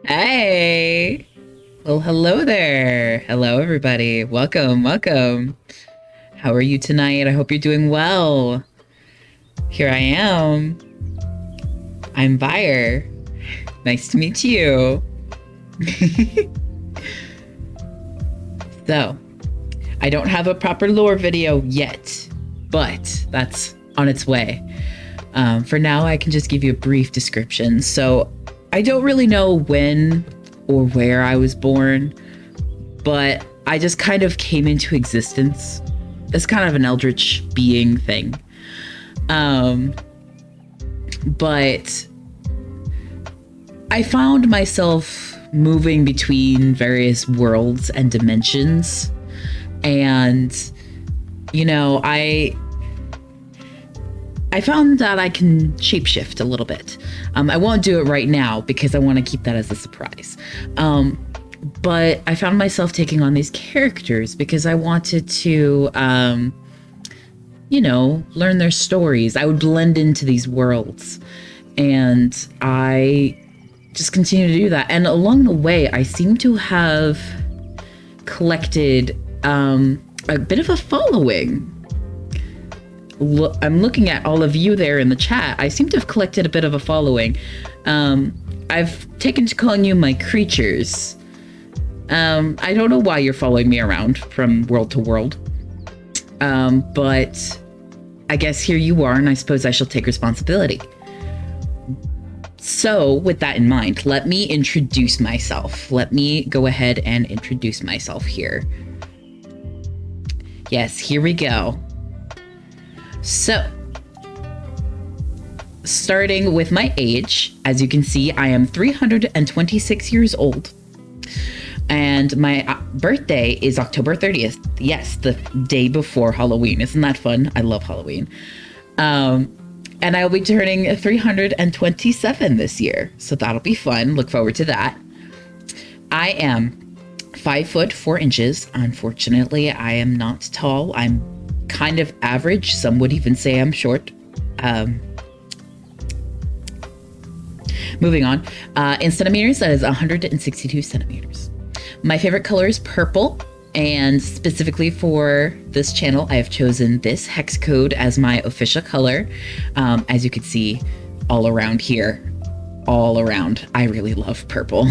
Hey. Well, hello there. Hello, everybody. Welcome, welcome. How are you tonight? I hope you're doing well. Here I am. I'm Vire. Nice to meet you. So, I don't have a proper lore video yet, but that's on its way. For now, I can just give you a brief description. So, I don't really know when or where I was born, but I just kind of came into existence. It's kind of an eldritch being thing. But I found myself moving between various worlds and dimensions. And, you know, I found that I can shapeshift a little bit. I won't do it right now because I want to keep that as a surprise. But I found myself taking on these characters because I wanted to, you know, learn their stories. I would blend into these worlds. And I just continue to do that. And along the way, I seem to have collected a bit of a following. I'm looking at all of you there in the chat. I seem to have collected a bit of a following. I've taken to calling you my creatures. I don't know why you're following me around from world to world. But I guess here you are, and I suppose I shall take responsibility. So with that in mind, let me introduce myself. Let me go ahead and introduce myself here. Yes, here we go. So, starting with my age, as you can see, I am 326 years old. And my birthday is October 30th. Yes, the day before Halloween. Isn't that fun? I love Halloween. And I'll be turning 327 this year. So that'll be fun. Look forward to that. I am 5 foot 4 inches. Unfortunately, I am not tall. I'm kind of average. Some would even say I'm short. Moving on. In centimeters, that is 162 centimeters. My favorite color is purple. And specifically for this channel, I have chosen this hex code as my official color. As you can see all around here, all around, I really love purple.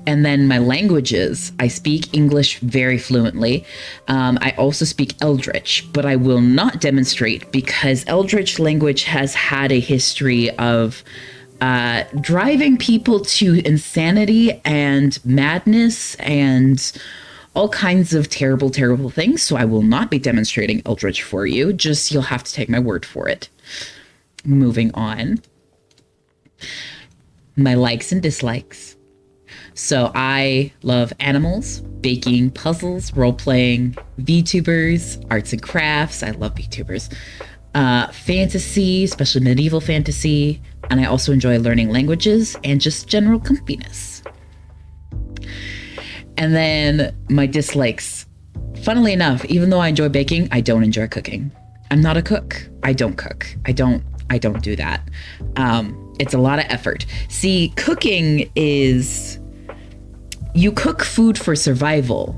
And then my languages, I speak English very fluently. I also speak Eldritch, but I will not demonstrate because Eldritch language has had a history of driving people to insanity and madness and all kinds of terrible, terrible things. So I will not be demonstrating Eldritch for you. Just you'll have to take my word for it. Moving on. My likes and dislikes. So I love animals, baking, puzzles, role-playing, VTubers, arts and crafts. I love VTubers. Fantasy, especially medieval fantasy. And I also enjoy learning languages and just general comfiness. And then my dislikes. Funnily enough, even though I enjoy baking, I don't enjoy cooking. I'm not a cook. I don't cook. I don't do that. It's a lot of effort. See, cooking is... You cook food for survival.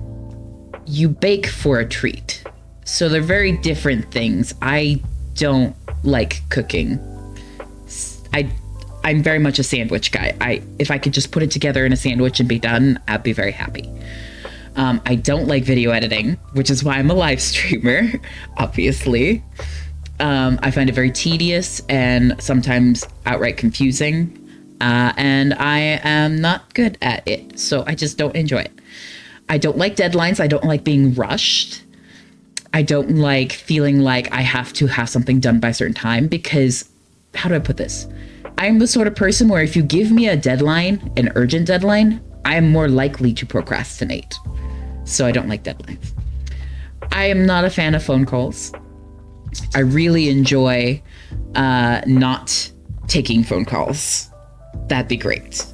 You bake for a treat. So they're very different things. I don't like cooking. I'm very much a sandwich guy. If I could just put it together in a sandwich and be done, I'd be very happy. I don't like video editing, which is why I'm a live streamer, obviously. I find it very tedious and sometimes outright confusing. And I am not good at it, so I just don't enjoy it. I don't like deadlines. I don't like being rushed. I don't like feeling like I have to have something done by a certain time because, how do I put this? I'm the sort of person where if you give me a deadline, an urgent deadline, I am more likely to procrastinate. So I don't like deadlines. I am not a fan of phone calls. I really enjoy not taking phone calls. That'd be great.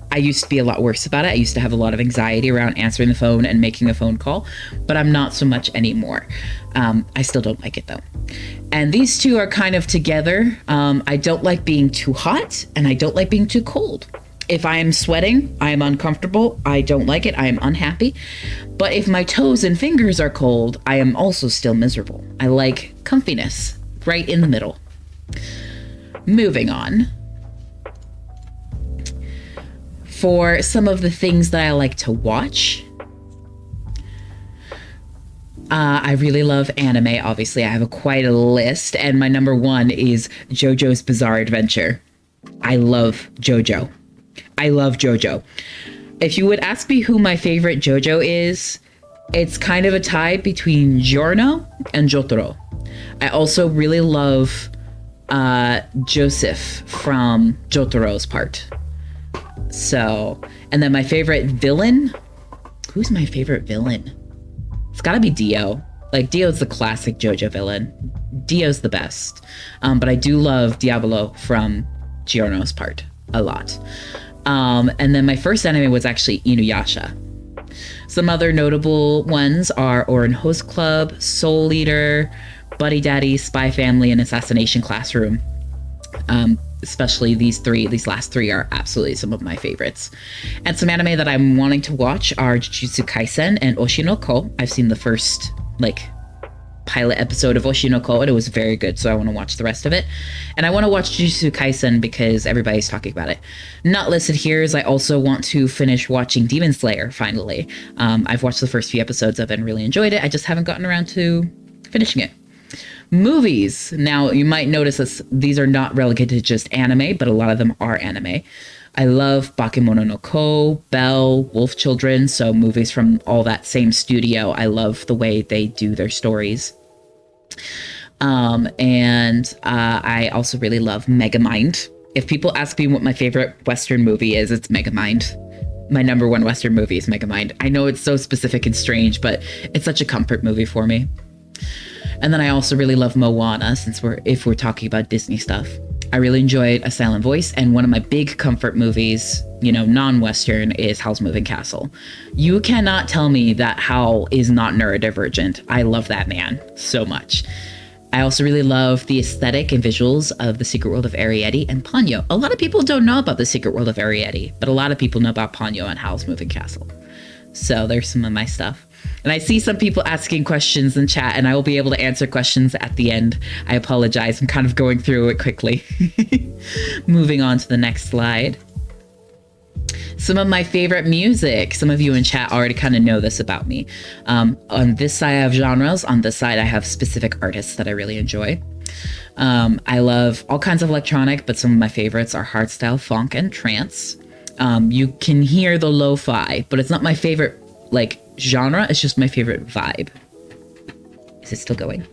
I used to be a lot worse about it. I used to have a lot of anxiety around answering the phone and making a phone call, but I'm not so much anymore. I still don't like it though. And these two are kind of together. I don't like being too hot and I don't like being too cold. If I am sweating, I am uncomfortable. I don't like it. I am unhappy. But if my toes and fingers are cold, I am also still miserable. I like comfiness right in the middle. Moving on. For some of the things that I like to watch, I really love anime. Obviously, I have quite a list, and my number one is JoJo's Bizarre Adventure. I love JoJo. I love JoJo. If you would ask me who my favorite JoJo is, it's kind of a tie between Giorno and Jotaro. I also really love Joseph from Jotaro's part. So, and then my favorite villain, who's my favorite villain? It's gotta be Dio. Like, Dio's the classic JoJo villain. Dio's the best. But I do love Diablo from Giorno's part a lot. And then my first anime was actually Inuyasha. Some other notable ones are Ouran Host Club, Soul Eater, Buddy Daddy, Spy Family, and Assassination Classroom. Especially these last three are absolutely some of my favorites. And some anime that I'm wanting to watch are Jujutsu Kaisen and Oshinoko. I've seen the first pilot episode of Oshinoko and it was very good, so I want to watch the rest of it. And I want to watch Jujutsu Kaisen because everybody's talking about it. Not listed here is I also want to finish watching Demon Slayer finally. I've watched the first few episodes of it and really enjoyed it. I just haven't gotten around to finishing it. Movies. Now, you might notice these are not relegated to just anime, but a lot of them are anime. I love Bakemono no Ko, Belle, Wolf Children, so movies from all that same studio. I love the way they do their stories. I also really love Megamind. If people ask me what my favorite Western movie is, it's Megamind. My number one Western movie is Megamind. I know it's so specific and strange, but it's such a comfort movie for me. And then I also really love Moana, if we're talking about Disney stuff. I really enjoyed A Silent Voice, and one of my big comfort movies, non-Western, is Howl's Moving Castle. You cannot tell me that Howl is not neurodivergent. I love that man so much. I also really love the aesthetic and visuals of The Secret World of Arrietty and Ponyo. A lot of people don't know about The Secret World of Arrietty, but a lot of people know about Ponyo and Howl's Moving Castle. So there's some of my stuff. And I see some people asking questions in chat, and I will be able to answer questions at the end. I apologize. I'm kind of going through it quickly. Moving on to the next slide. Some of my favorite music. Some of you in chat already kind of know this about me. On this side, I have genres. On this side, I have specific artists that I really enjoy. I love all kinds of electronic, but some of my favorites are hardstyle, funk, and trance. You can hear the lo-fi, but it's not my favorite genre. It's just my favorite vibe. Is it still going?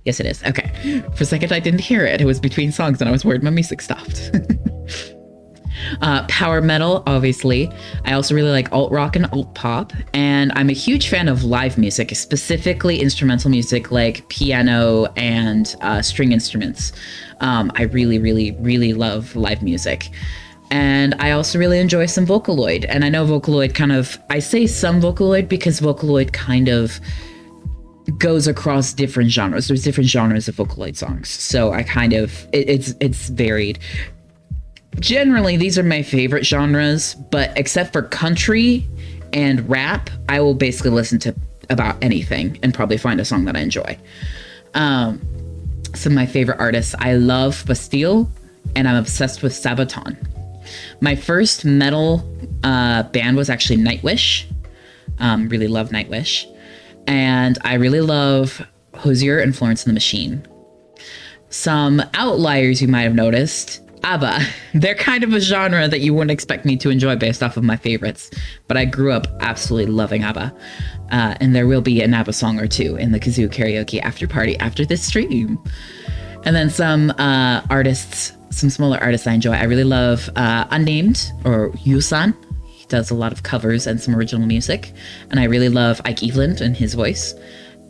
Yes, it is. Okay. For a second, I didn't hear it. It was between songs and I was worried my music stopped. Power metal, obviously. I also really like alt rock and alt pop. And I'm a huge fan of live music, specifically instrumental music like piano and string instruments. I really, really, really love live music. And I also really enjoy some Vocaloid. And I know Vocaloid I say some Vocaloid because Vocaloid kind of goes across different genres. There's different genres of Vocaloid songs. So it's varied. Generally, these are my favorite genres, but except for country and rap, I will basically listen to about anything and probably find a song that I enjoy. Some of my favorite artists, I love Bastille. and I'm obsessed with Sabaton. My first metal band was actually Nightwish. Really love Nightwish. And I really love Hozier and Florence and the Machine. Some outliers you might have noticed. ABBA. They're kind of a genre that you wouldn't expect me to enjoy based off of my favorites, but I grew up absolutely loving ABBA. And there will be an ABBA song or two in the Kazoo Karaoke after party after this stream. And then some artists, some smaller artists I enjoy. I really love Unnamed, or Yusan. He does a lot of covers and some original music. And I really love Ike Eveland and his voice.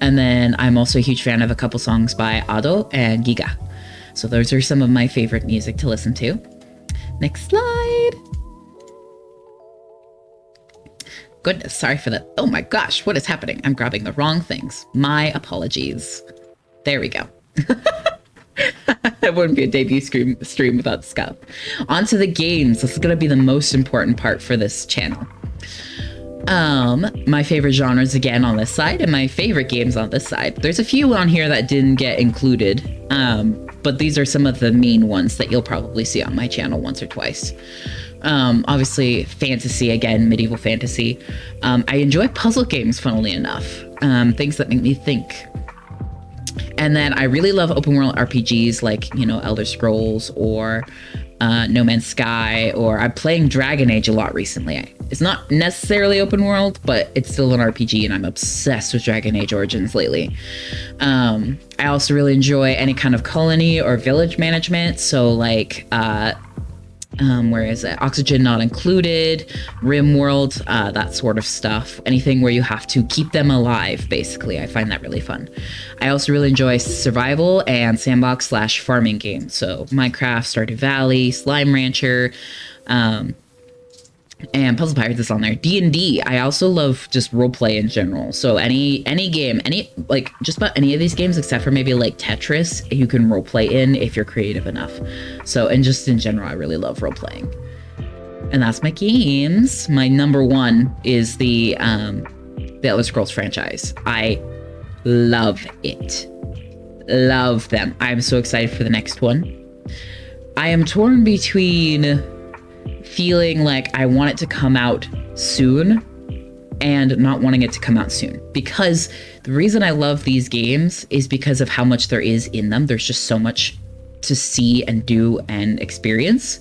And then I'm also a huge fan of a couple songs by Ado and Giga. So those are some of my favorite music to listen to. Next slide. Goodness, sorry for that. Oh my gosh, what is happening? I'm grabbing the wrong things. My apologies. There we go. That wouldn't be a debut stream without Scout. On to the games. This is going to be the most important part for this channel. My favorite genres again on this side, and my favorite games on this side. There's a few on here that didn't get included, but these are some of the main ones that you'll probably see on my channel once or twice. Obviously, fantasy again, medieval fantasy. I enjoy puzzle games, funnily enough, things that make me think. And then I really love open world RPGs like, you know, Elder Scrolls or No Man's Sky, or I'm playing Dragon Age a lot recently. It's not necessarily open world, but it's still an RPG, and I'm obsessed with Dragon Age Origins lately. I also really enjoy any kind of colony or village management. So like, where is it? Oxygen Not Included, RimWorld, that sort of stuff. Anything where you have to keep them alive, basically. I find that really fun. I also really enjoy survival and sandbox / farming games. So Minecraft, Stardew Valley, Slime Rancher, and Puzzle Pirates is on there. D&D. I also love just roleplay in general. So any game, like just about any of these games except for maybe like Tetris, you can roleplay in if you're creative enough. So, and just in general, I really love roleplaying. And that's my games. My number one is the Elder Scrolls franchise. I love it. Love them. I'm so excited for the next one. I am torn between feeling like I want it to come out soon and not wanting it to come out soon, because the reason I love these games is because of how much there is in them. There's just so much to see and do and experience,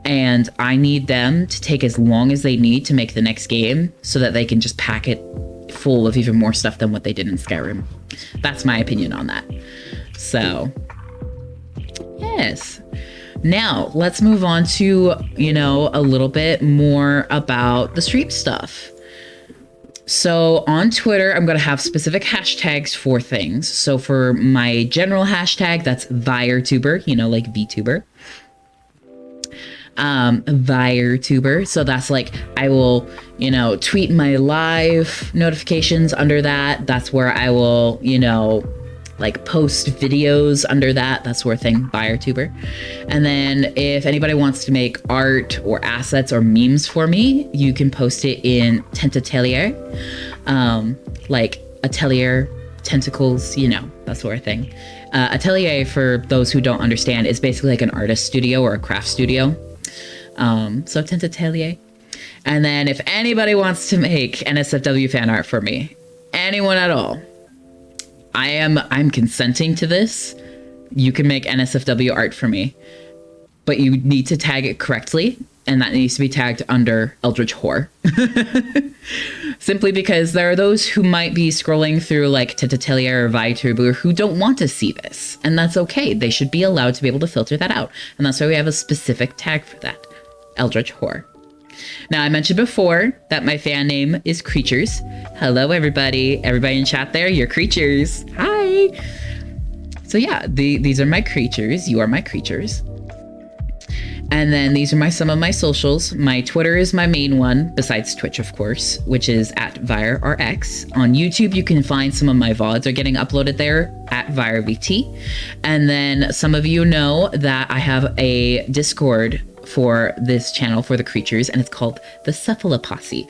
and I need them to take as long as they need to make the next game so that they can just pack it full of even more stuff than what they did in Skyrim. That's my opinion on that. So yes. Now, let's move on to, you know, a little bit more about the stream stuff. So on Twitter, I'm going to have specific hashtags for things. So for my general hashtag, that's VireTuber, you know, like VTuber. VireTuber. So that's like, I will, you know, tweet my live notifications under that. That's where I will, you know, like post videos under that sort of thing, VireTuber. And then if anybody wants to make art or assets or memes for me, you can post it in tenta-atelier, like atelier, tentacles, you know, that sort of thing. Atelier, for those who don't understand, is basically like an artist studio or a craft studio. So tenta-atelier. And then if anybody wants to make NSFW fan art for me, anyone at all, I'm consenting to this. You can make NSFW art for me, but you need to tag it correctly, and that needs to be tagged under Eldritch Horror. Simply because there are those who might be scrolling through like tenta-atelier or VireTuber who don't want to see this, and that's okay. They should be allowed to be able to filter that out, and that's why we have a specific tag for that, Eldritch Horror. Now, I mentioned before that my fan name is Creatures. Hello, everybody. Everybody in chat there, you're Creatures. Hi. So yeah, these are my creatures. You are my creatures. And then these are some of my socials. My Twitter is my main one, besides Twitch, of course, which is at VireRX. On YouTube, you can find some of my VODs are getting uploaded there at VireVT. And then some of you know that I have a Discord for this channel for the creatures, and it's called the Cephaloposse.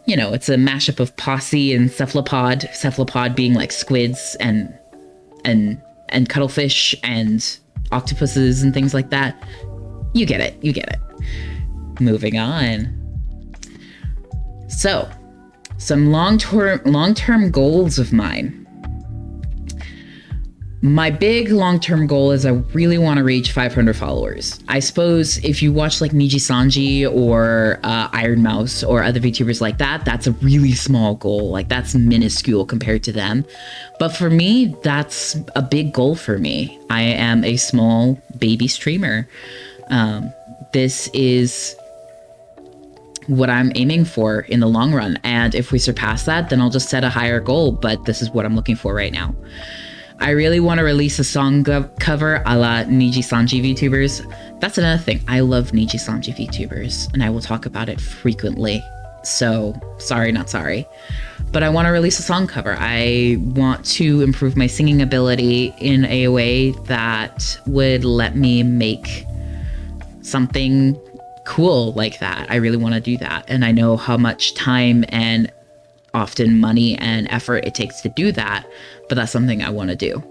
You know, it's a mashup of posse and cephalopod being like squids and cuttlefish and octopuses and things like that. You get it. You get it. Moving on. So, some long-term goals of mine. My big long-term goal is I really want to reach 500 followers. I suppose if you watch like Niji Sanji or Iron Mouse or other VTubers like that, that's a really small goal. Like that's minuscule compared to them. But for me, that's a big goal for me. I am a small baby streamer. This is what I'm aiming for in the long run. And if we surpass that, then I'll just set a higher goal. But this is what I'm looking for right now. I really want to release a song cover a la Niji Sanji VTubers. That's another thing. I love Niji Sanji VTubers, and I will talk about it frequently. So, sorry, not sorry. But I want to release a song cover. I want to improve my singing ability in a way that would let me make something cool like that. I really want to do that. And I know how much time and often money and effort it takes to do that, but that's something I want to do.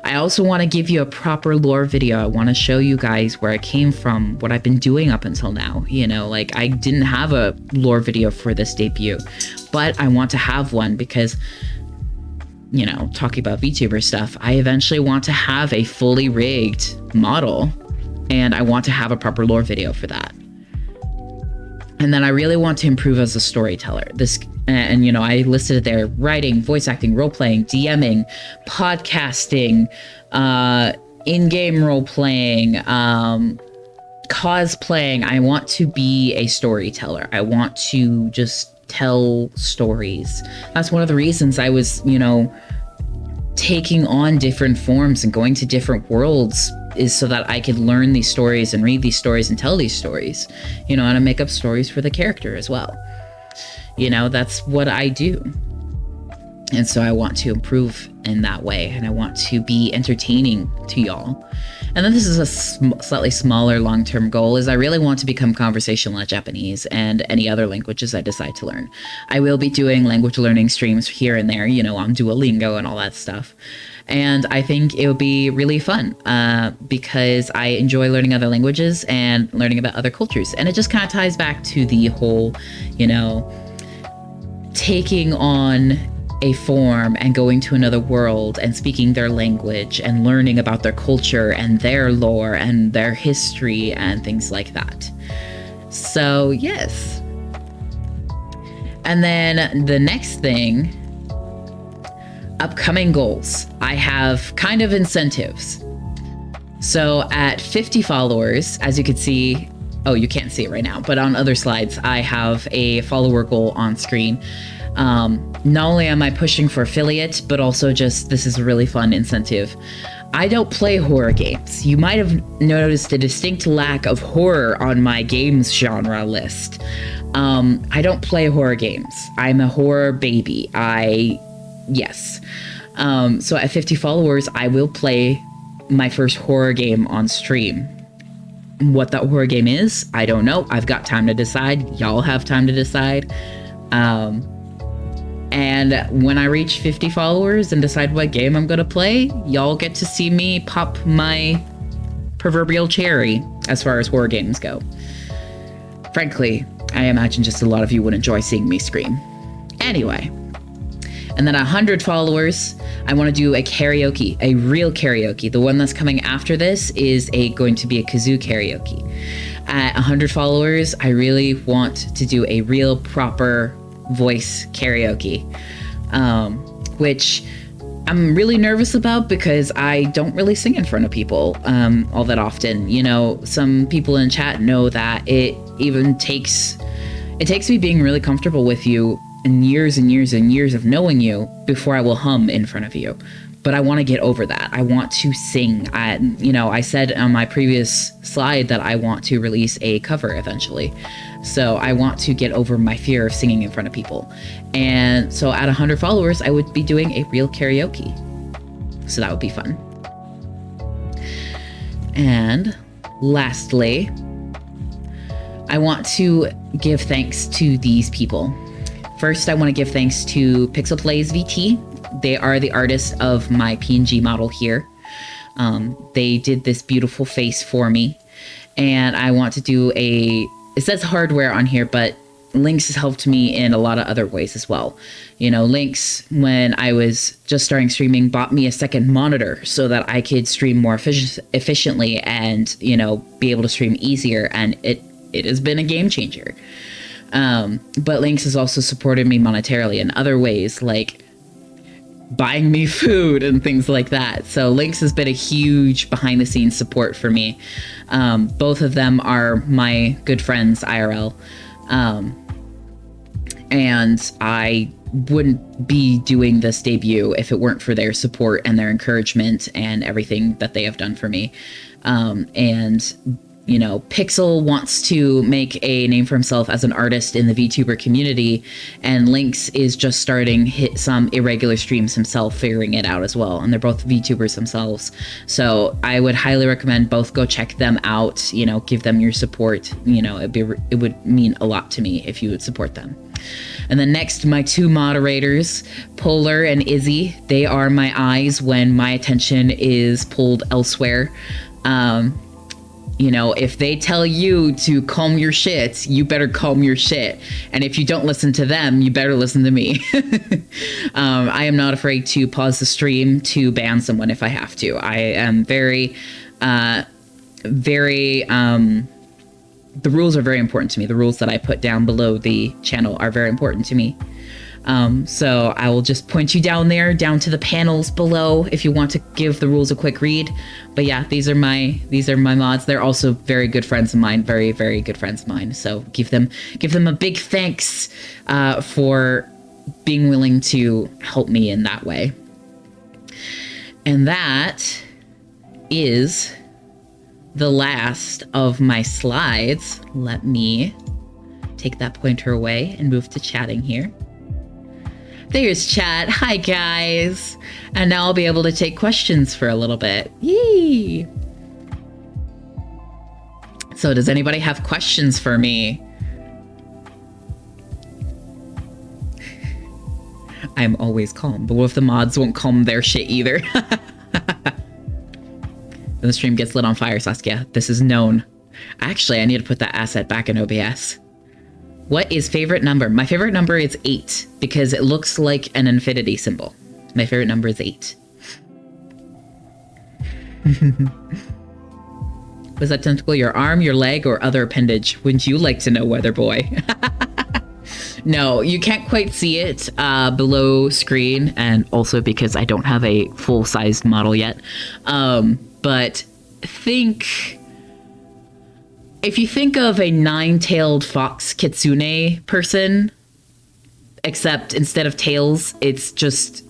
I also want to give you a proper lore video. I want to show you guys where I came from, what I've been doing up until now. You know, like I didn't have a lore video for this debut, but I want to have one because, you know, talking about VTuber stuff, I eventually want to have a fully rigged model, and I want to have a proper lore video for that. And then I really want to improve as a storyteller. And you know, I listed it there: writing, voice acting, role-playing, DMing, podcasting, in-game role-playing, cosplaying. I want to be a storyteller. I want to just tell stories. That's one of the reasons I was, you know, taking on different forms and going to different worlds, is so that I could learn these stories and read these stories and tell these stories, you know, and I make up stories for the character as well. You know, that's what I do. And so I want to improve in that way, and I want to be entertaining to y'all. And then this is a slightly smaller long-term goal, is I really want to become conversational at Japanese and any other languages I decide to learn. I will be doing language learning streams here and there, you know, on Duolingo and all that stuff. And I think it would be really fun because I enjoy learning other languages and learning about other cultures. And it just kind of ties back to the whole, you know, taking on a form and going to another world and speaking their language and learning about their culture and their lore and their history and things like that. So, yes. And then the next thing, upcoming goals. I have kind of incentives. So at 50 followers, as you can see, oh, you can't see it right now, but on other slides, I have a follower goal on screen. Not only am I pushing for affiliate, but also just, this is a really fun incentive. I don't play horror games. You might have noticed a distinct lack of horror on my games genre list. I don't play horror games. I'm a horror baby. Yes. So at 50 followers, I will play my first horror game on stream. What that horror game is, I don't know. I've got time to decide. Y'all have time to decide. And when I reach 50 followers and decide what game I'm gonna play, y'all get to see me pop my proverbial cherry as far as horror games go. Frankly, I imagine just a lot of you would enjoy seeing me scream. Anyway. And then 100 followers, I want to do a karaoke, a real karaoke. The one that's coming after this is going to be a kazoo karaoke. At 100 followers, I really want to do a real proper voice karaoke, which I'm really nervous about because I don't really sing in front of people all that often. You know, some people in chat know that it takes me being really comfortable with you and years and years and years of knowing you before I will hum in front of you. But I want to get over that. I want to sing. I said on my previous slide that I want to release a cover eventually. So I want to get over my fear of singing in front of people. And so at 100 followers, I would be doing a real karaoke. So that would be fun. And lastly, I want to give thanks to these people. First, I want to give thanks to Pixel Plays VT. They are the artists of my PNG model here. They did this beautiful face for me, and I want to do it says hardware on here, but Lynx has helped me in a lot of other ways as well. You know, Lynx, when I was just starting streaming, bought me a second monitor so that I could stream more efficiently and, you know, be able to stream easier. And it has been a game changer. But Lynx has also supported me monetarily in other ways, like buying me food and things like that. So Lynx has been a huge behind the scenes support for me. Both of them are my good friends IRL. And I wouldn't be doing this debut if it weren't for their support and their encouragement and everything that they have done for me. And, you know, Pixel wants to make a name for himself as an artist in the VTuber community, and Lynx is just starting hit some irregular streams himself, figuring it out as well. And they're both VTubers themselves. So I would highly recommend both go check them out, you know, give them your support. You know, it would mean a lot to me if you would support them. And then next, my two moderators, Polar and Izzy. They are my eyes when my attention is pulled elsewhere. You know, if they tell you to calm your shit, you better calm your shit. And if you don't listen to them, you better listen to me. I am not afraid to pause the stream to ban someone if I have to. I am very, the rules are very important to me. The rules that I put down below the channel are very important to me. So I will just point you down there, down to the panels below if you want to give the rules a quick read. But yeah, these are my mods. They're also very good friends of mine, very, very good friends of mine. So give them a big thanks for being willing to help me in that way. And that is the last of my slides. Let me take that pointer away and move to chatting here. There's chat. Hi, guys. And now I'll be able to take questions for a little bit. Yee! So does anybody have questions for me? I'm always calm, but what if the mods won't calm their shit either? Then the stream gets lit on fire, Saskia. This is known. Actually, I need to put that asset back in OBS. What is favorite number? My favorite number is 8 because it looks like an infinity symbol. My favorite number is 8. Was that tentacle your arm, your leg, or other appendage? Wouldn't you like to know, weather boy? No, you can't quite see it below screen, and also because I don't have a full-sized model yet. But if you think of a 9-tailed fox kitsune person, except instead of tails, it's just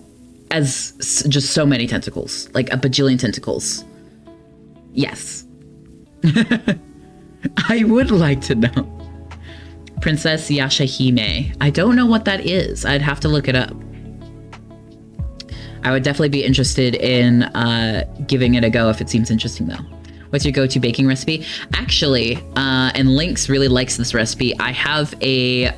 so many tentacles, like a bajillion tentacles. Yes. I would like to know. Princess Yashahime. I don't know what that is. I'd have to look it up. I would definitely be interested in giving it a go if it seems interesting, though. What's your go-to baking recipe? Actually, and Lynx really likes this recipe, I have a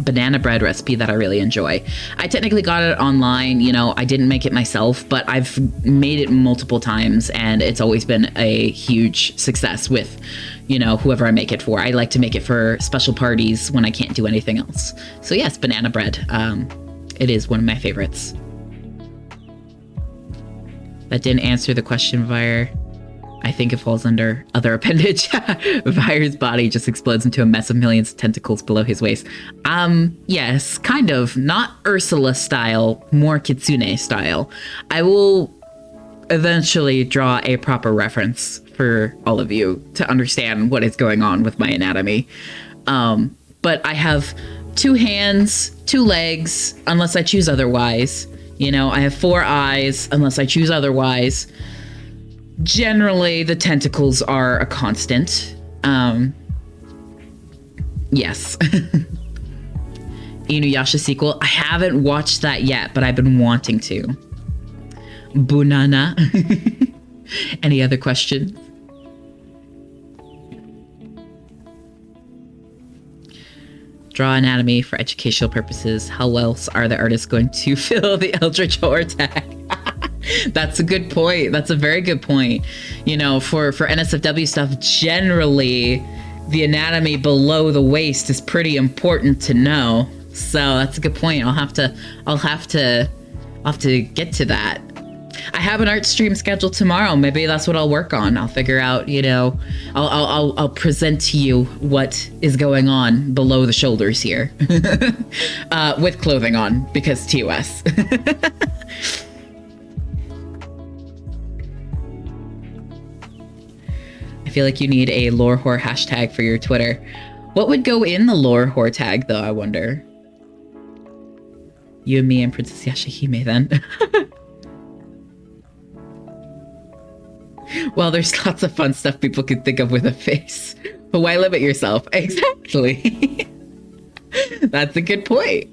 banana bread recipe that I really enjoy. I technically got it online, you know, I didn't make it myself, but I've made it multiple times, and it's always been a huge success with, you know, whoever I make it for. I like to make it for special parties when I can't do anything else. So yes, banana bread. It is one of my favorites. That didn't answer the question, Vire. I think it falls under other appendage. Vire's body just explodes into a mess of millions of tentacles below his waist. Yes, kind of. Not Ursula style, more Kitsune style. I will eventually draw a proper reference for all of you to understand what is going on with my anatomy. But I have 2 hands, 2 legs, unless I choose otherwise. You know, I have 4 eyes, unless I choose otherwise. Generally, the tentacles are a constant. Yes. Inuyasha sequel. I haven't watched that yet, but I've been wanting to. Bunana. Any other questions? Draw anatomy for educational purposes. How else are the artists going to fill the eldritch horror tag? That's a good point. That's a very good point. You know, for NSFW stuff, generally the anatomy below the waist is pretty important to know. So that's a good point. I'll have to get to that. I have an art stream scheduled tomorrow. Maybe that's what I'll work on. I'll figure out, you know, I'll present to you what is going on below the shoulders here with clothing on, because TOS. I feel like you need a lore whore hashtag for your Twitter. What would go in the lore whore tag, though, I wonder? You and me and Princess Yashahime, then. Well, there's lots of fun stuff people could think of with a face. But why limit yourself? Exactly. That's a good point.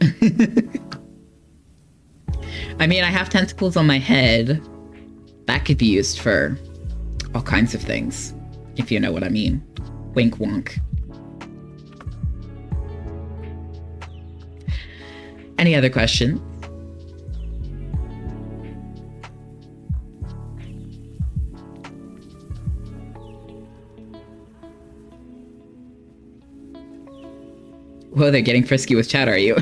I mean, I have tentacles on my head. That could be used for all kinds of things, if you know what I mean. Wink wonk. Any other questions? Whoa, they're getting frisky with chat, are you?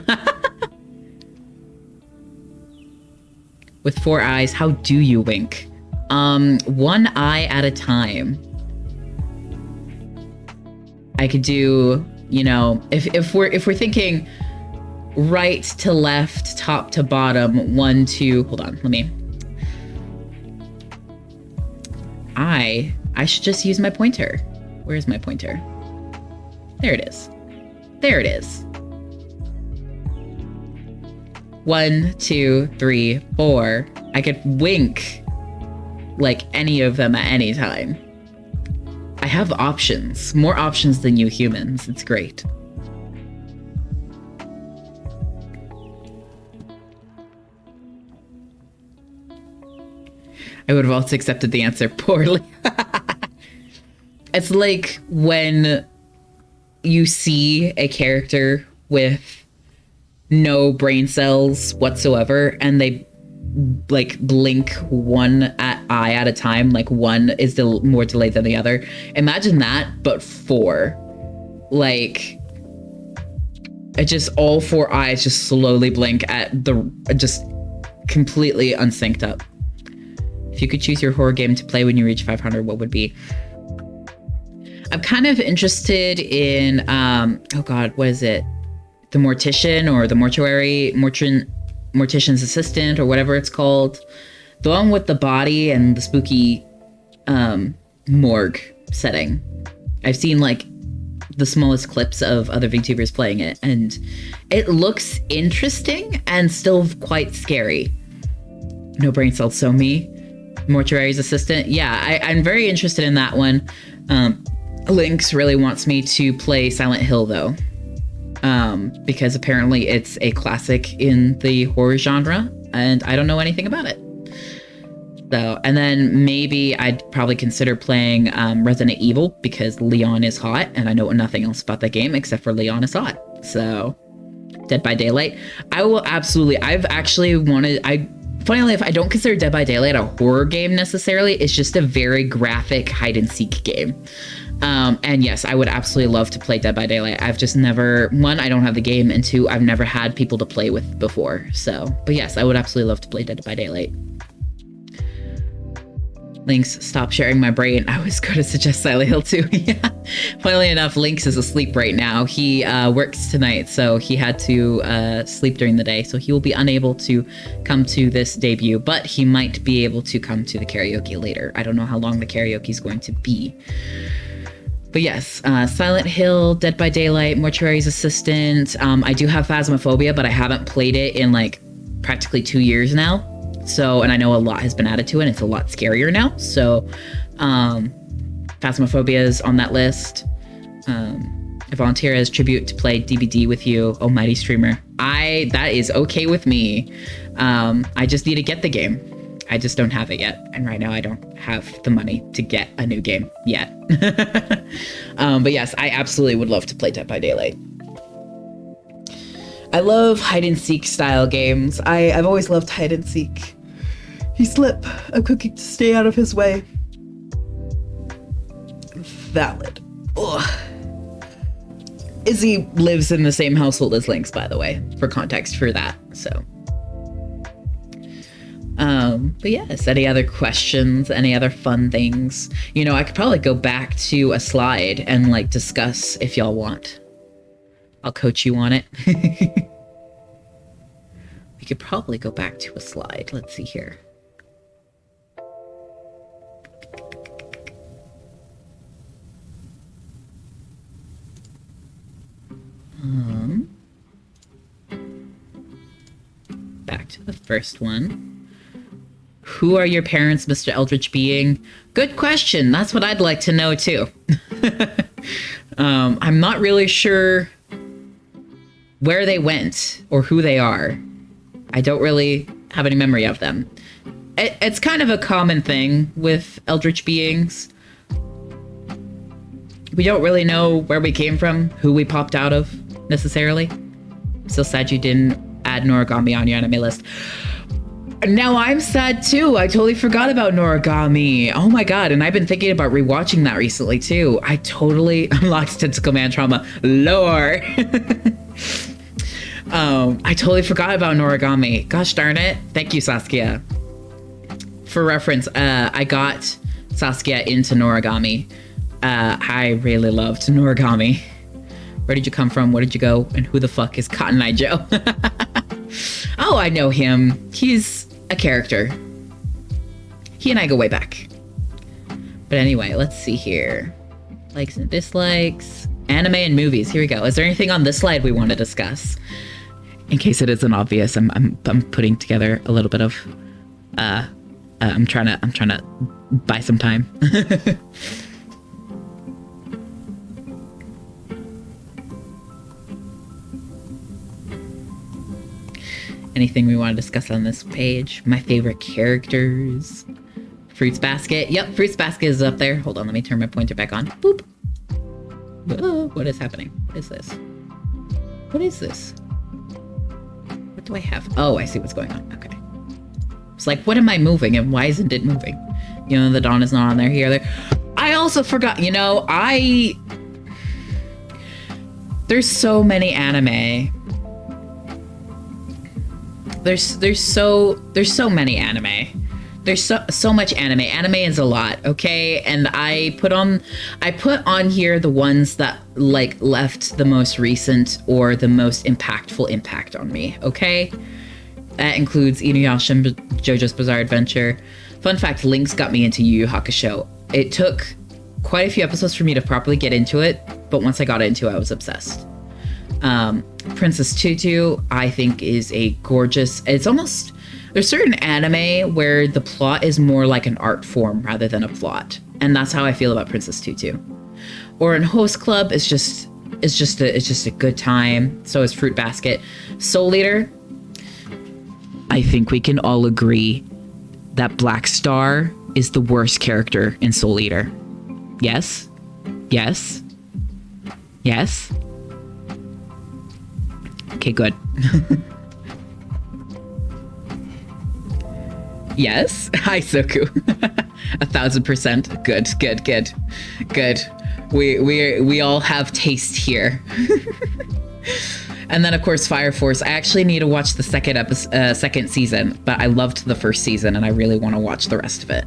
With 4 eyes, how do you wink? 1 eye at a time. I could do, you know, if we're thinking right to left, top to bottom, 1, 2, hold on, let me. I should just use my pointer. Where's my pointer? There it is. There it is. 1, 2, 3, 4. I could wink like any of them at any time. I have options, more options than you humans. It's great. I would have also accepted the answer poorly. It's like when you see a character with no brain cells whatsoever and they like blink 1 eye at a time, like one is more delayed than the other. Imagine that, but 4. Like, it just all 4 eyes just slowly blink at the just completely unsynced up. If you could choose your horror game to play when you reach 500, what would be? I'm kind of interested in, oh God, what is it? The Mortician or the Mortician's Assistant or whatever it's called. The one with the body and the spooky morgue setting. I've seen like the smallest clips of other VTubers playing it, and it looks interesting and still quite scary. No brain cells, so me. Mortuary's Assistant. Yeah, I'm very interested in that one. Lynx really wants me to play Silent Hill though, because apparently it's a classic in the horror genre and I don't know anything about it. So, and then maybe I'd probably consider playing Resident Evil because Leon is hot and I know nothing else about that game except for Leon is hot. So Dead by Daylight. I will absolutely, funnily enough, I don't consider Dead by Daylight a horror game necessarily. It's just a very graphic hide and seek game. And yes, I would absolutely love to play Dead by Daylight. I've just never, 1, I don't have the game, and 2, I've never had people to play with before. So, but yes, I would absolutely love to play Dead by Daylight. Lynx, stop sharing my brain. I was going to suggest Silent Hill too. Yeah. Funnily enough, Lynx is asleep right now. He works tonight, so he had to sleep during the day. So he will be unable to come to this debut, but he might be able to come to the karaoke later. I don't know how long the karaoke is going to be. But yes, Silent Hill, Dead by Daylight, Mortuary's Assistant. I do have Phasmophobia, but I haven't played it in like practically 2 years now. So, and I know a lot has been added to it. And it's a lot scarier now. So, Phasmophobia is on that list. I volunteer as tribute to play DBD with you, oh mighty streamer. That is okay with me. I just need to get the game. I just don't have it yet. And right now I don't have the money to get a new game yet. But yes, I absolutely would love to play Dead by Daylight. I love hide and seek style games. I've always loved hide and seek. He slip. I'm cooking to stay out of his way. Valid. Ugh. Izzy lives in the same household as Lynx, by the way, for context for that. So, but yes, any other questions? Any other fun things? You know, I could probably go back to a slide and like discuss if y'all want. I'll coach you on it. We could probably go back to a slide. Let's see here. Back to the first one. Who are your parents, Mr. Eldritch Being? Good question. That's what I'd like to know too. I'm not really sure where they went or who they are. I don't really have any memory of them. It's kind of a common thing with Eldritch Beings. We don't really know where we came from, who we popped out of, necessarily. I'm still sad you didn't add Noragami on your anime list. Now I'm sad too. I totally forgot about Noragami. Oh my god, and I've been thinking about rewatching that recently too. I totally unlocked Tentacle Man trauma lore. I totally forgot about Noragami. Gosh darn it. Thank you, Saskia. For reference, I got Saskia into Noragami. I really loved Noragami. Where did you come from? Where did you go? And who the fuck is Cotton Eye Joe? Oh, I know him. He's a character. He and I go way back. But anyway, let's see here. Likes and dislikes. Anime and movies. Here we go. Is there anything on this slide we want to discuss? In case it isn't obvious, I'm putting together a little bit of I'm trying to buy some time. Anything we want to discuss on this page? My favorite characters. Fruits Basket. Yep, Fruits Basket is up there. Hold on, let me turn my pointer back on. Boop. Whoa, what is happening? What is this? What is this? What do I have? Oh, I see what's going on. Okay. It's like, what am I moving and why isn't it moving? You know, the dawn is not on there here. There. I also forgot, you know, there's so many anime. There's so many anime. There's so much anime. Anime is a lot, okay? And I put on here the ones that like left the most recent or the most impactful impact on me, okay? That includes Inuyasha and JoJo's Bizarre Adventure. Fun fact, Lynx got me into Yu Yu Hakusho. It took quite a few episodes for me to properly get into it, but once I got into it, I was obsessed. Princess Tutu, I think, is a gorgeous... It's almost... There's certain anime where the plot is more like an art form rather than a plot. And that's how I feel about Princess Tutu. Or in Host Club, it's just a good time. So is Fruit Basket. Soul Eater, I think we can all agree that Black Star is the worst character in Soul Eater. Yes? Yes? Yes? Okay, good. Yes? Hi, Soku. 1000%. Good. We all have taste here. And then, of course, Fire Force. I actually need to watch the second season, but I loved the first season, and I really want to watch the rest of it.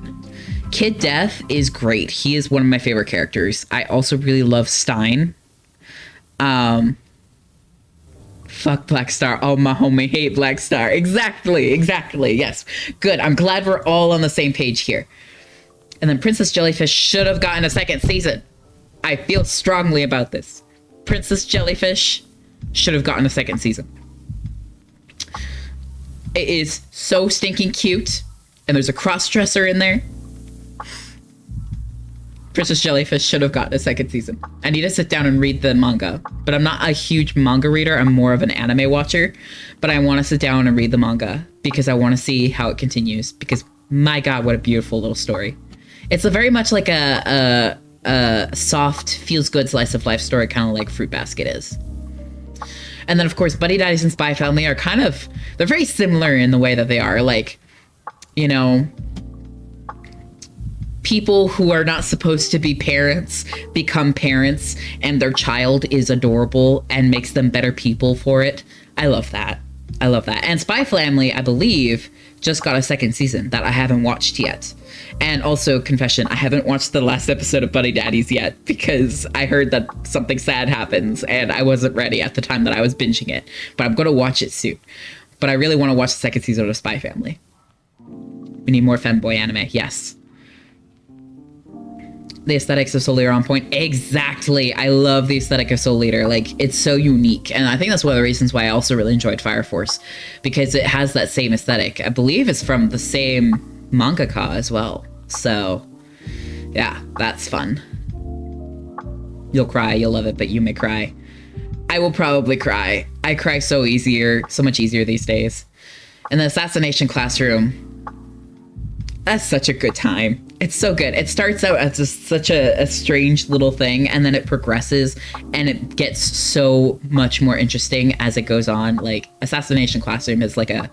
Kid Death is great. He is one of my favorite characters. I also really love Stein. Fuck Black Star. Oh, my homie hate Black Star. Exactly. Yes. Good. I'm glad we're all on the same page here. And then Princess Jellyfish should have gotten a second season. I feel strongly about this. Princess Jellyfish should have gotten a second season. It is so stinking cute. And there's a cross-dresser in there. Princess Jellyfish should have gotten a second season. I need to sit down and read the manga, but I'm not a huge manga reader. I'm more of an anime watcher, but I want to sit down and read the manga because I want to see how it continues, because my God, what a beautiful little story. It's a very much like a soft, feels good slice of life story, kind of like Fruit Basket is. And then of course, Buddy Daddies and Spy Family are they're very similar in the way that they are. Like, you know, people who are not supposed to be parents become parents and their child is adorable and makes them better people for it. I love that. I love that. And Spy Family, I believe, just got a second season that I haven't watched yet. And also, confession, I haven't watched the last episode of Buddy Daddies yet because I heard that something sad happens and I wasn't ready at the time that I was binging it. But I'm going to watch it soon. But I really want to watch the second season of Spy Family. We need more femboy anime. Yes. The aesthetics of Soul Eater are on point. Exactly. I love the aesthetic of Soul Eater. Like, it's so unique. And I think that's one of the reasons why I also really enjoyed Fire Force, because it has that same aesthetic. I believe it's from the same mangaka as well. So, yeah, that's fun. You'll cry. You'll love it, but you may cry. I will probably cry. I cry so much easier these days. And the Assassination Classroom, that's such a good time. It's so good. It starts out as just such a strange little thing, and then it progresses, and it gets so much more interesting as it goes on. Like, Assassination Classroom is like I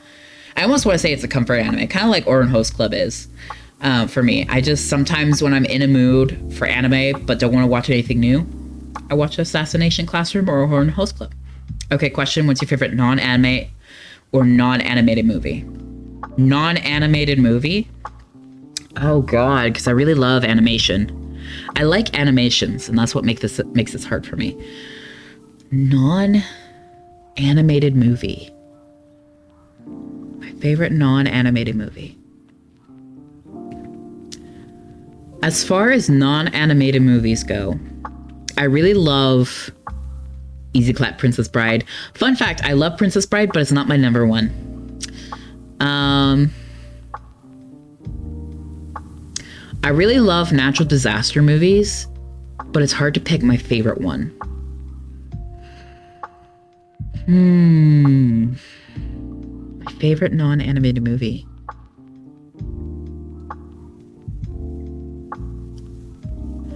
almost want to say it's a comfort anime, kind of like Oran Host Club is for me. I just, sometimes when I'm in a mood for anime but don't want to watch anything new, I watch Assassination Classroom or Oran Host Club. Okay, question. What's your favorite non-anime or non-animated movie? Non-animated movie? Oh God, because I really love animation. I like animations, and that's what makes this hard for me. Non-animated movie. My favorite non-animated movie. As far as non-animated movies go, I really love Easy Clap Princess Bride. Fun fact, I love Princess Bride, but it's not my number one. I really love natural disaster movies, but it's hard to pick my favorite one. My favorite non-animated movie.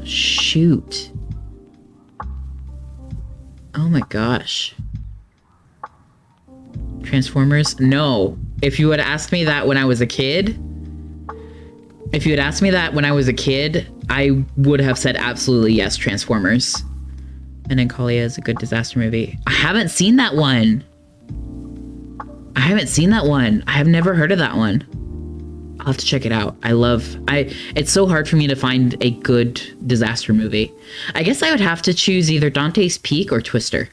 Shoot. Oh my gosh. Transformers? No. If you had asked me that when I was a kid, I would have said absolutely yes, Transformers. And then Kalia is a good disaster movie. I haven't seen that one. I have never heard of that one. I'll have to check it out. It's so hard for me to find a good disaster movie. I guess I would have to choose either Dante's Peak or Twister.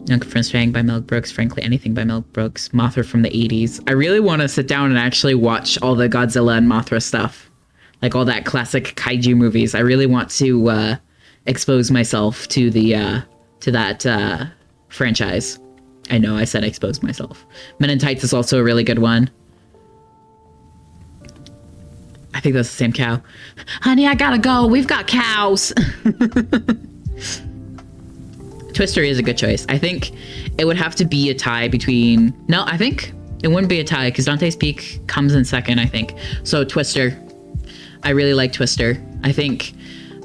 Young Prince Fang by Mel Brooks, frankly, anything by Mel Brooks. Mothra from the 80s. I really want to sit down and actually watch all the Godzilla and Mothra stuff. Like all that classic kaiju movies. I really want to expose myself to that franchise. I know I said expose myself. Men in Tights is also a really good one. I think that's the same cow. Honey, I gotta go. We've got cows. Twister is a good choice. I think it would have to be a tie between... No, I think it wouldn't be a tie because Dante's Peak comes in second, I think. So Twister. I really like Twister. I think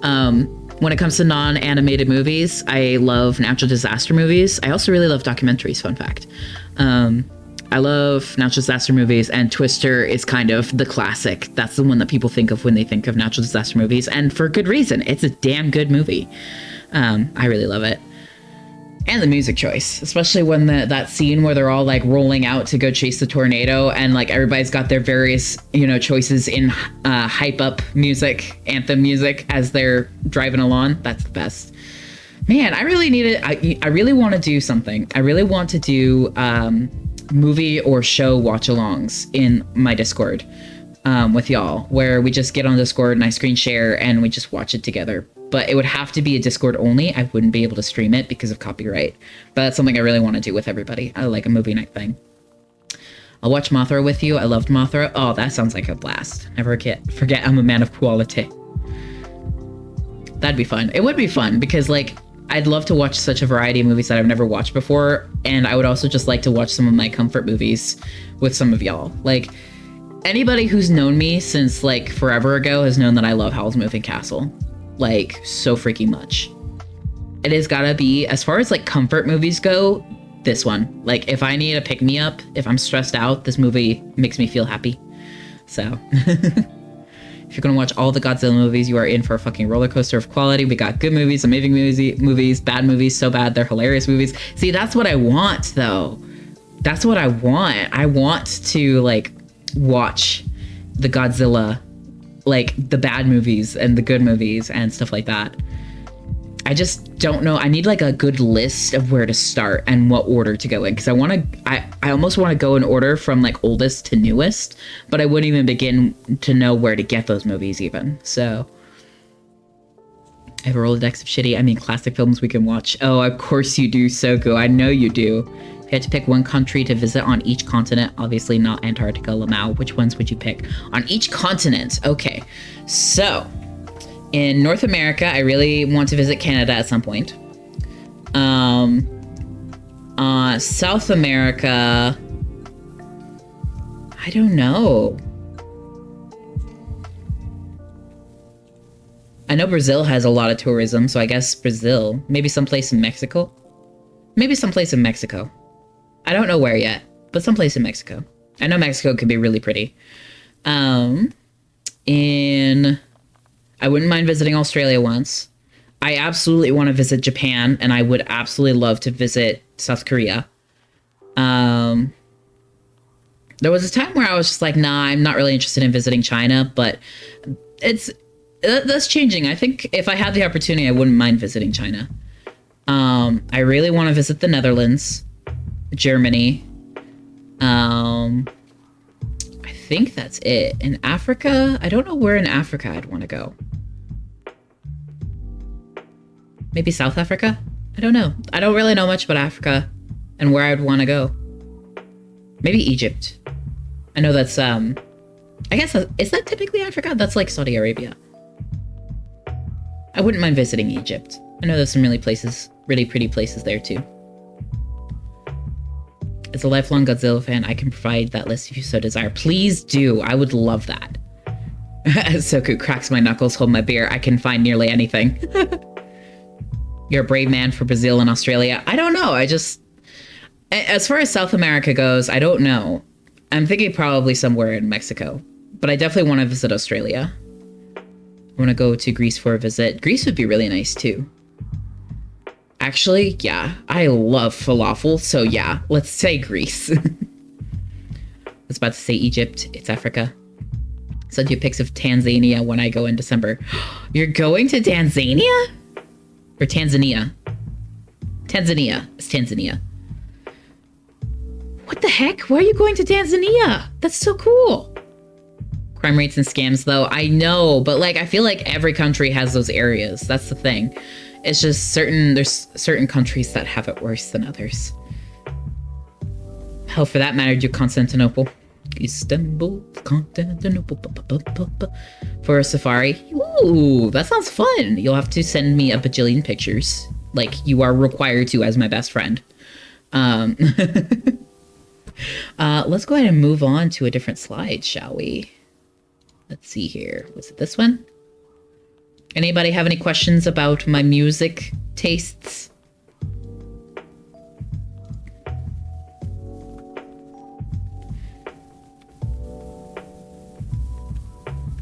when it comes to non-animated movies, I love natural disaster movies. I also really love documentaries, fun fact. I love natural disaster movies, and Twister is kind of the classic. That's the one that people think of when they think of natural disaster movies, and for good reason. It's a damn good movie. I really love it. And the music choice, especially when that scene where they're all like rolling out to go chase the tornado, and like everybody's got their various, choices in hype up music, anthem music as they're driving along. That's the best. Man, I really need it. I really want to do something. I really want to do movie or show watch-alongs in my Discord with y'all, where we just get on Discord and I screen share and we just watch it together. But it would have to be a Discord only. I wouldn't be able to stream it because of copyright. But that's something I really want to do with everybody. I like a movie night thing. I'll watch Mothra with you. I loved Mothra. Oh, that sounds like a blast. Never forget I'm a man of quality. That'd be fun. It would be fun because I'd love to watch such a variety of movies that I've never watched before. And I would also just like to watch some of my comfort movies with some of y'all. Anybody who's known me since forever ago has known that I love Howl's Moving Castle. So freaking much. It has gotta be, as far as comfort movies go, this one. Like, if I need a pick-me-up, if I'm stressed out, this movie makes me feel happy. So, if you're gonna watch all the Godzilla movies, you are in for a fucking roller coaster of quality. We got good movies, amazing movies, bad movies, so bad they're hilarious movies. See, that's what I want, though. That's what I want. I want to, like, watch the Godzilla, like, the bad movies and the good movies and stuff like that. I just don't know. I need like a good list of where to start and what order to go in, because I almost want to go in order from like oldest to newest, but I wouldn't even begin to know where to get those movies even. So I have a Rolodex of classic films we can watch. Oh, of course you do, Soku. I know you do. If you had to pick one country to visit on each continent, obviously not Antarctica, Lamau, which ones would you pick? On each continent. Okay, so in North America, I really want to visit Canada at some point. South America, I don't know. I know Brazil has a lot of tourism, so I guess Brazil. Maybe someplace in Mexico. Maybe someplace in Mexico. I don't know where yet, but someplace in Mexico. I know Mexico could be really pretty. I wouldn't mind visiting Australia once. I absolutely want to visit Japan, and I would absolutely love to visit South Korea. There was a time where I was just like, nah, I'm not really interested in visiting China, but that's changing. I think if I had the opportunity, I wouldn't mind visiting China. I really want to visit the Netherlands, Germany. I think that's it. In Africa, I don't know where in Africa I'd want to go. Maybe South Africa? I don't know. I don't really know much about Africa and where I'd want to go. Maybe Egypt. I know that's, I guess, is that typically Africa? That's like Saudi Arabia. I wouldn't mind visiting Egypt. I know there's some really pretty places there too. As a lifelong Godzilla fan, I can provide that list if you so desire. Please do. I would love that. Soku cracks my knuckles, hold my beer. I can find nearly anything. You're a brave man for Brazil and Australia. I don't know. As far as South America goes, I don't know. I'm thinking probably somewhere in Mexico, but I definitely want to visit Australia. I want to go to Greece for a visit. Greece would be really nice too. Actually, yeah, I love falafel, so yeah, let's say Greece. I was about to say Egypt. It's Africa. Send you pics of Tanzania when I go in December. You're going to Tanzania? Or Tanzania? Tanzania. It's Tanzania. What the heck? Why are you going to Tanzania? That's so cool. Crime rates and scams, though. I know, but like, I feel like every country has those areas. That's the thing. It's just there's certain countries that have it worse than others. Hell, for that matter, do Constantinople. Istanbul, Constantinople, for a safari. Ooh, that sounds fun. You'll have to send me a bajillion pictures. Like, you are required to as my best friend. Let's go ahead and move on to a different slide, shall we? Let's see here. Was it this one? Anybody have any questions about my music tastes?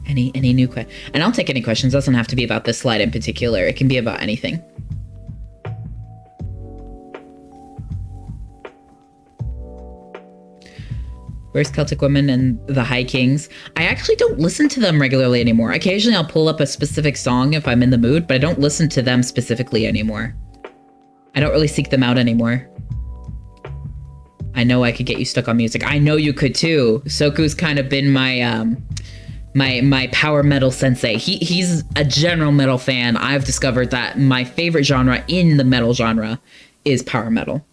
Any new questions? And I'll take any questions. It doesn't have to be about this slide in particular. It can be about anything. Where's Celtic Women and the High Kings? I actually don't listen to them regularly anymore. Occasionally I'll pull up a specific song if I'm in the mood, but I don't listen to them specifically anymore. I don't really seek them out anymore. I know I could get you stuck on music. I know you could too. Soku's kind of been my my power metal sensei. He's a general metal fan. I've discovered that my favorite genre in the metal genre is power metal.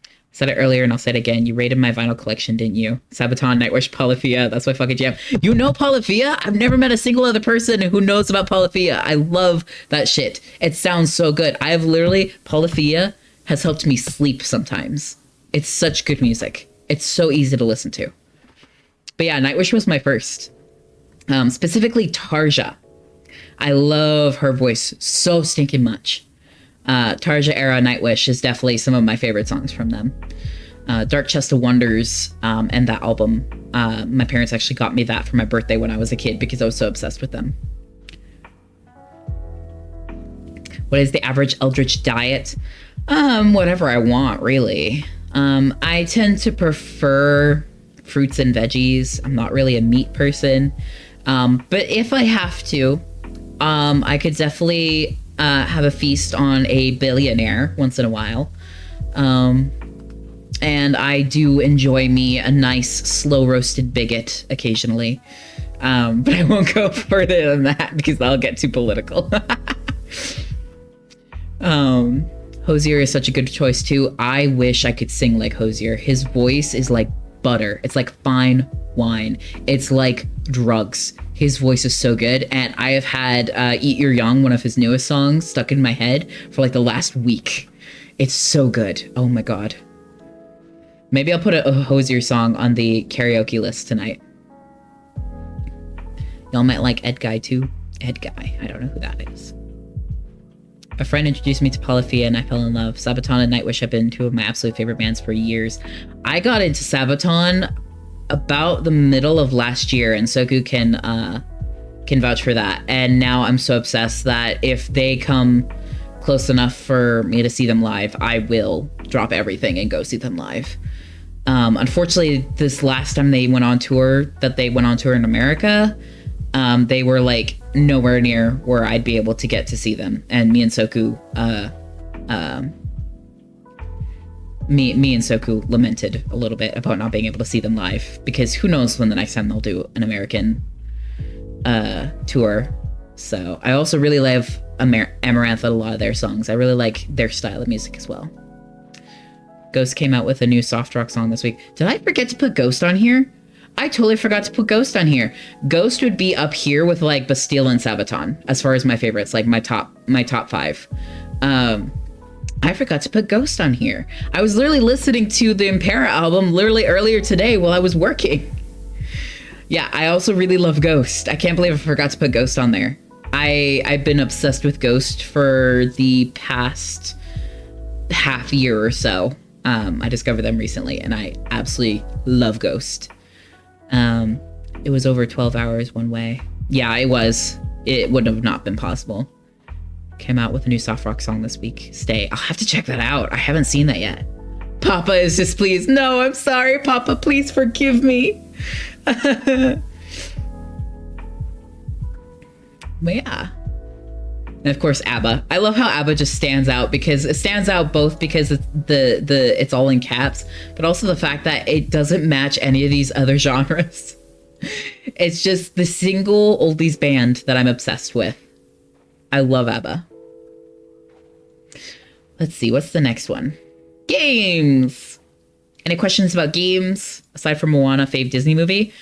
I said it earlier and I'll say it again. You rated my vinyl collection, didn't you? Sabaton, Nightwish, Polyphia. That's my fucking jam. You know Polyphia? I've never met a single other person who knows about Polyphia. I love that shit. It sounds so good. Polyphia has helped me sleep sometimes. It's such good music. It's so easy to listen to. But yeah, Nightwish was my first. Specifically Tarja. I love her voice so stinking much. Tarja Era Nightwish is definitely some of my favorite songs from them. Dark Chest of Wonders, and that album. My parents actually got me that for my birthday when I was a kid because I was so obsessed with them. What is the average eldritch diet? Whatever I want, really. I tend to prefer fruits and veggies. I'm not really a meat person. But if I have to, I could definitely have a feast on a billionaire once in a while. And I do enjoy me a nice slow roasted bigot occasionally. But I won't go further than that because that'll get too political. Hosier is such a good choice too. I wish I could sing like Hosier. His voice is like butter. It's like fine wine. It's like drugs. His voice is so good. And I have had Eat Your Young, one of his newest songs, stuck in my head for like the last week. It's so good. Oh my God. Maybe I'll put a Hosier song on the karaoke list tonight. Y'all might like Ed Guy too. Ed Guy. I don't know who that is. A friend introduced me to Polyphia and I fell in love. Sabaton and Nightwish have been two of my absolute favorite bands for years. I got into Sabaton about the middle of last year, and Soku can vouch for that. And now I'm so obsessed that if they come close enough for me to see them live, I will drop everything and go see them live. Unfortunately, this last time they went on tour in America, they were like nowhere near where I'd be able to get to see them. And me and Soku lamented a little bit about not being able to see them live, because who knows when the next time they'll do an American tour. So I also really love Amaranth, a lot of their songs. I really like their style of music as well. Ghost came out with a new soft rock song this week. Did I forget to put Ghost on here? I totally forgot to put Ghost on here. Ghost would be up here with like Bastille and Sabaton as far as my favorites, like my top 5. I forgot to put Ghost on here. I was literally listening to the Impera album literally earlier today while I was working. Yeah, I also really love Ghost. I can't believe I forgot to put Ghost on there. I've been obsessed with Ghost for the past half year or so. I discovered them recently and I absolutely love Ghost. It was over 12 hours one way. Yeah, it was. It would have not been possible. Came out with a new soft rock song this week. Stay. I'll have to check that out. I haven't seen that yet. Papa is displeased. No, I'm sorry, Papa. Please forgive me. But yeah. And of course, ABBA. I love how ABBA just stands out, because it stands out both because it's all in caps, but also the fact that it doesn't match any of these other genres. It's just the single oldies band that I'm obsessed with. I love ABBA. Let's see, what's the next one? Games. Any questions about games aside from Moana, fave Disney movie?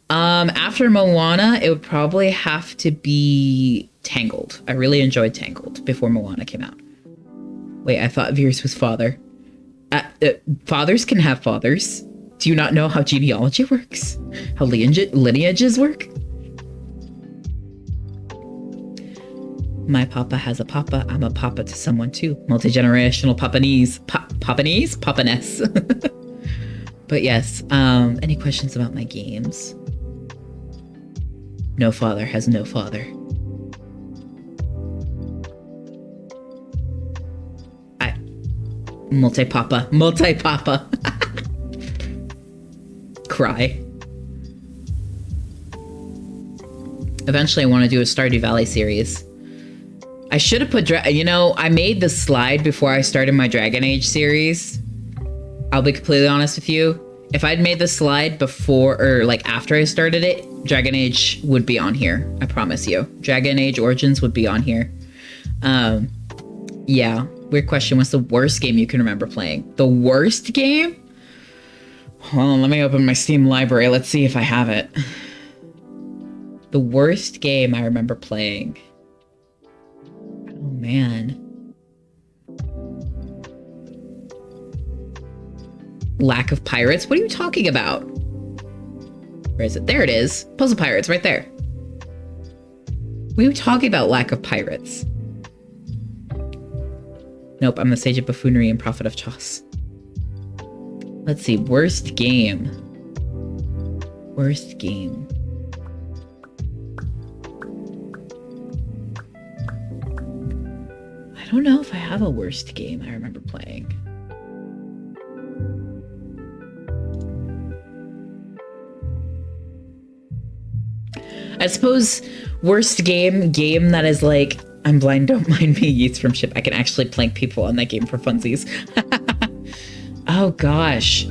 After Moana, it would probably have to be Tangled. I really enjoyed Tangled before Moana came out. Wait, I thought Veers was father. Fathers can have fathers. Do you not know how genealogy works? How lineages work? My papa has a papa. I'm a papa to someone too. Multi-generational papanese. Papanese? Papaness. But yes, any questions about my games? No father has no father. Multi-papa. Cry. Eventually I want to do a Stardew Valley series. I should have put, I made the slide before I started my Dragon Age series. I'll be completely honest with you. If I'd made the slide before or like after I started it, Dragon Age would be on here. I promise you. Dragon Age Origins would be on here. Yeah. Weird question. What's the worst game you can remember playing? The worst game? Hold on, let me open my Steam library. Let's see if I have it. The worst game I remember playing. Oh, man. Lack of Pirates? What are you talking about? Where is it? There it is. Puzzle Pirates, right there. What are you talking about, Lack of Pirates? Nope, I'm the Sage of Buffoonery and Prophet of Chos. Let's see, worst game. Worst game. I don't know if I have a worst game I remember playing. I suppose worst game that is like, I'm blind, don't mind me, Yeats from Ship. I can actually plank people on that game for funsies. Oh gosh.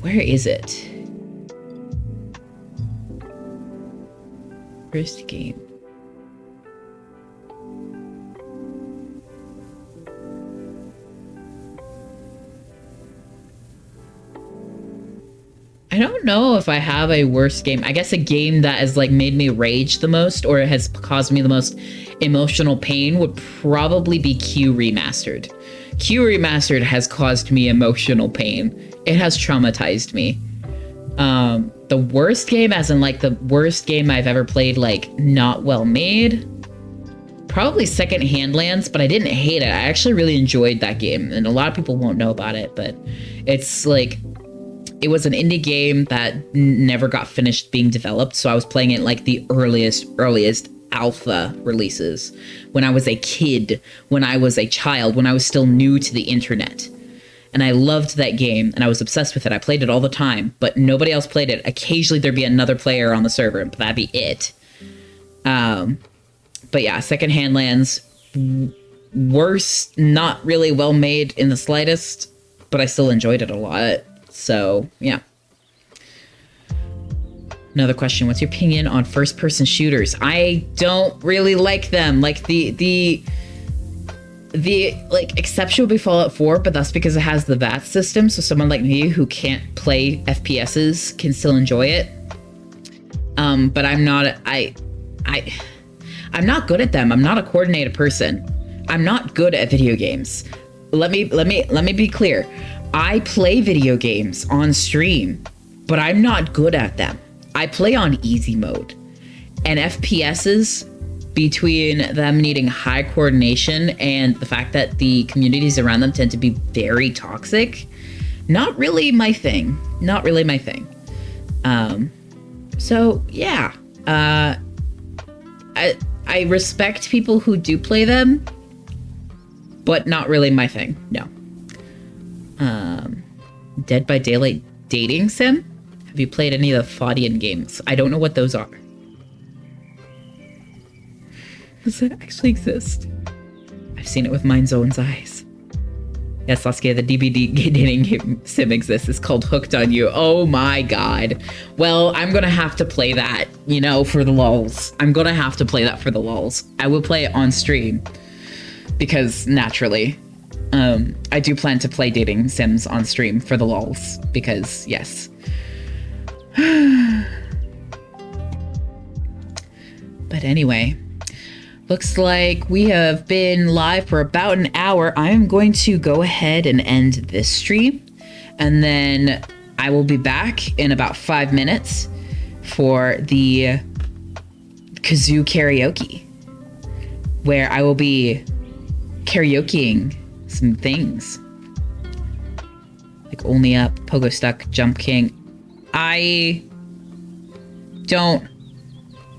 Where is it? Worst game. I don't know if I have a worst game. I guess a game that has like made me rage the most or has caused me the most emotional pain would probably be Q Remastered. Q Remastered has caused me emotional pain. It has traumatized me. The worst game, as in like the worst game I've ever played, like not well made, probably Second-Hand Lands, but I didn't hate it. I actually really enjoyed that game, and a lot of people won't know about it, but it's like, it was an indie game that never got finished being developed, so I was playing it like the earliest alpha releases when I was a kid, when I was a child, when I was still new to the internet. And I loved that game, and I was obsessed with it. I played it all the time, but nobody else played it. Occasionally there'd be another player on the server, but that'd be it. But yeah, Second-Hand Lands, worse, not really well made in the slightest, but I still enjoyed it a lot. So, yeah. Another question, what's your opinion on first-person shooters? I don't really like them. Like, the like, exception would be Fallout 4, but that's because it has the VAT system, so someone like me who can't play FPSs can still enjoy it. But I'm not, I'm not good at them. I'm not a coordinated person. I'm not good at video games. Let me be clear. I play video games on stream, but I'm not good at them. I play on easy mode. And FPSs, between them needing high coordination and the fact that the communities around them tend to be very toxic, not really my thing. Not really my thing. So yeah, I respect people who do play them, but not really my thing. No. Dead by Daylight dating sim? Have you played any of the Faudian games? I don't know what those are. Does that actually exist? I've seen it with Mind's own eyes. Yes, Saskia, the DBD dating game sim exists. It's called Hooked on You. Oh my god. Well, I'm gonna have to play that, you know, for the lulz. I'm gonna have to play that for the lulz. I will play it on stream. Because, naturally, I do plan to play dating sims on stream for the lulz. Because, yes. But anyway, looks like we have been live for about an hour. I am going to go ahead and end this stream, and then I will be back in about 5 minutes for the kazoo karaoke, where I will be karaokeing some things like Only Up, Pogo Stuck, Jump King. I don't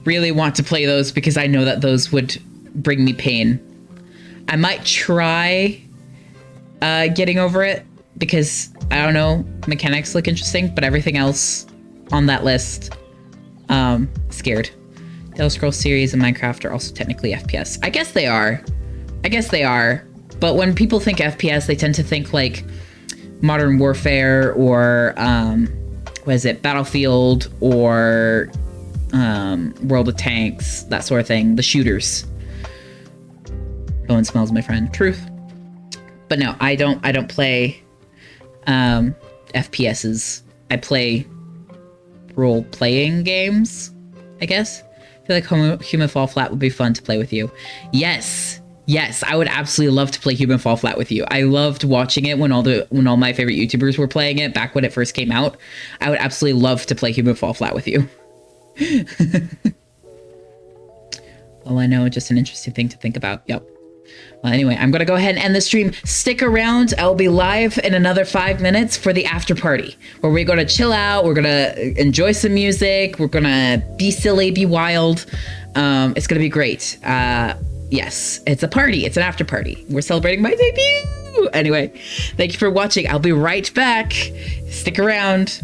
really want to play those because I know that those would bring me pain. I might try getting over it because, I don't know, mechanics look interesting, but everything else on that list, scared. The Elder Scrolls series and Minecraft are also technically FPS. I guess they are. But when people think FPS, they tend to think like Modern Warfare or, what is it, Battlefield or World of Tanks, that sort of thing. The shooters. Owen smells, my friend. Truth. But no, I don't play FPSs. I play role-playing games, I guess. I feel like Human Fall Flat would be fun to play with you. Yes, I would absolutely love to play Human Fall Flat with you. I loved watching it when all my favorite YouTubers were playing it back when it first came out. I would absolutely love to play Human Fall Flat with you. All I know, just an interesting thing to think about. Yep. Well, anyway, I'm going to go ahead and end the stream. Stick around. I'll be live in another 5 minutes for the after party, where we're going to chill out. We're going to enjoy some music. We're going to be silly, be wild. It's going to be great. Yes, it's a party. It's an after party. We're celebrating my debut. Anyway, thank you for watching. I'll be right back. Stick around.